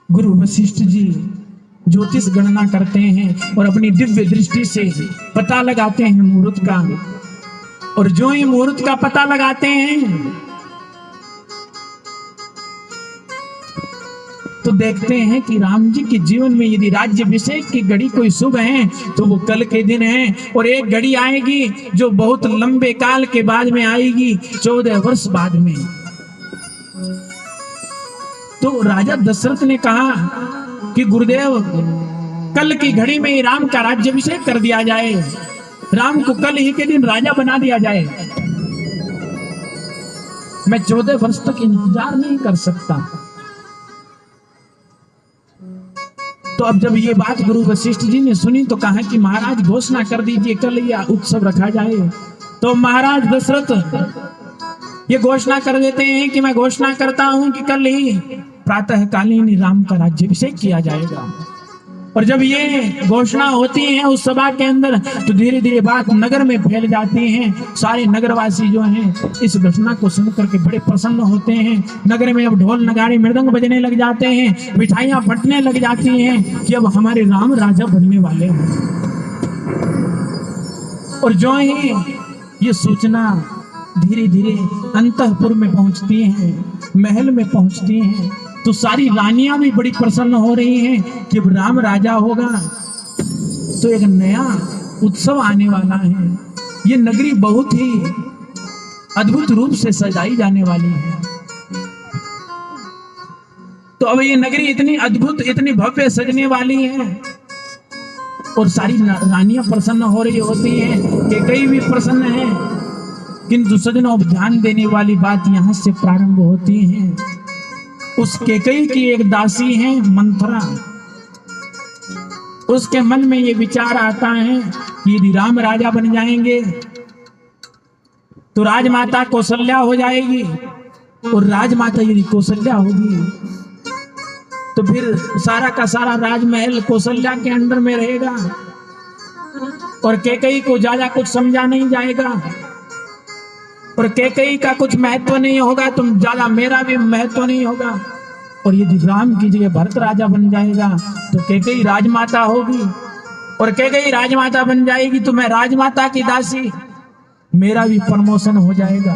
गुरु वशिष्ठ जी ज्योतिष गणना करते हैं और अपनी दिव्य दृष्टि से पता लगाते हैं मुहूर्त का। और जो ही मुहूर्त का पता लगाते हैं तो देखते हैं कि राम जी के जीवन में यदि राज्याभिषेक की घड़ी कोई शुभ है तो वो कल के दिन है। और एक घड़ी आएगी जो बहुत लंबे काल के बाद में आएगी, 14 वर्ष बाद में। तो राजा दशरथ ने कहा कि गुरुदेव कल की घड़ी में ही राम का राज्याभिषेक कर दिया जाए, राम को कल ही के दिन राजा बना दिया जाए। मैं 14 वर्ष तक इंतजार नहीं कर सकता। तो अब जब ये बात गुरु वशिष्ठ जी ने सुनी तो कहा कि महाराज घोषणा कर दीजिए कल यह उत्सव रखा जाए। तो महाराज दशरथ ये घोषणा कर देते हैं कि मैं घोषणा करता हूं कि कल ही प्रातःकालीन राम का राज्याभिषेक किया जाएगा। और जब ये घोषणा होती है उस सभा के अंदर तो धीरे धीरे बात नगर में फैल जाती है। सारे नगरवासी जो हैं इस घटना को सुनकर के बड़े प्रसन्न होते हैं। नगर में अब ढोल नगाड़े मृदंग बजने लग जाते हैं, मिठाइयां फटने लग जाती हैं कि अब हमारे राम राजा बनने वाले हैं। और जो ही ये सूचना धीरे धीरे अंतःपुर में पहुंचती है, महल में पहुंचती है, तो सारी रानियां भी बड़ी प्रसन्न हो रही हैं कि अब राम राजा होगा तो एक नया उत्सव आने वाला है। ये नगरी बहुत ही अद्भुत रूप से सजाई जाने वाली है। तो अब ये नगरी इतनी अद्भुत, इतनी भव्य सजने वाली है और सारी रानियां प्रसन्न हो रही होती हैं, कैकेयी भी प्रसन्न है। किंतु सजनों, ध्यान देने वाली बात यहां से प्रारंभ होती है। उस कैकेयी की एक दासी है मंथरा, उसके मन में ये विचार आता है कि यदि राम राजा बन जाएंगे तो राजमाता कौशल्या हो जाएगी, और राजमाता यदि कौशल्या होगी तो फिर सारा का सारा राजमहल कौशल्या के अंदर में रहेगा और कैकेयी को ज्यादा कुछ समझा नहीं जाएगा और कैकेयी का कुछ महत्व नहीं होगा, तो ज्यादा मेरा भी महत्व नहीं होगा। और यदि राम की जगह भरत राजा बन जाएगा तो कैकेयी राजमाता होगी, और कैकेयी राजमाता बन जाएगी तो मैं राजमाता की दासी, मेरा भी प्रमोशन हो जाएगा।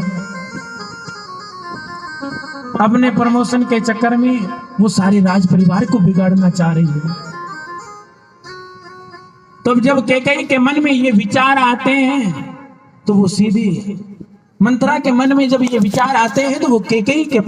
अपने प्रमोशन के चक्कर में वो सारे राज परिवार को बिगाड़ना चाह रही है। तो जब कैकेयी के मन में ये विचार आते हैं तो वो सीधी मंथरा के मन में जब ये विचार आते हैं तो वो कैकेयी के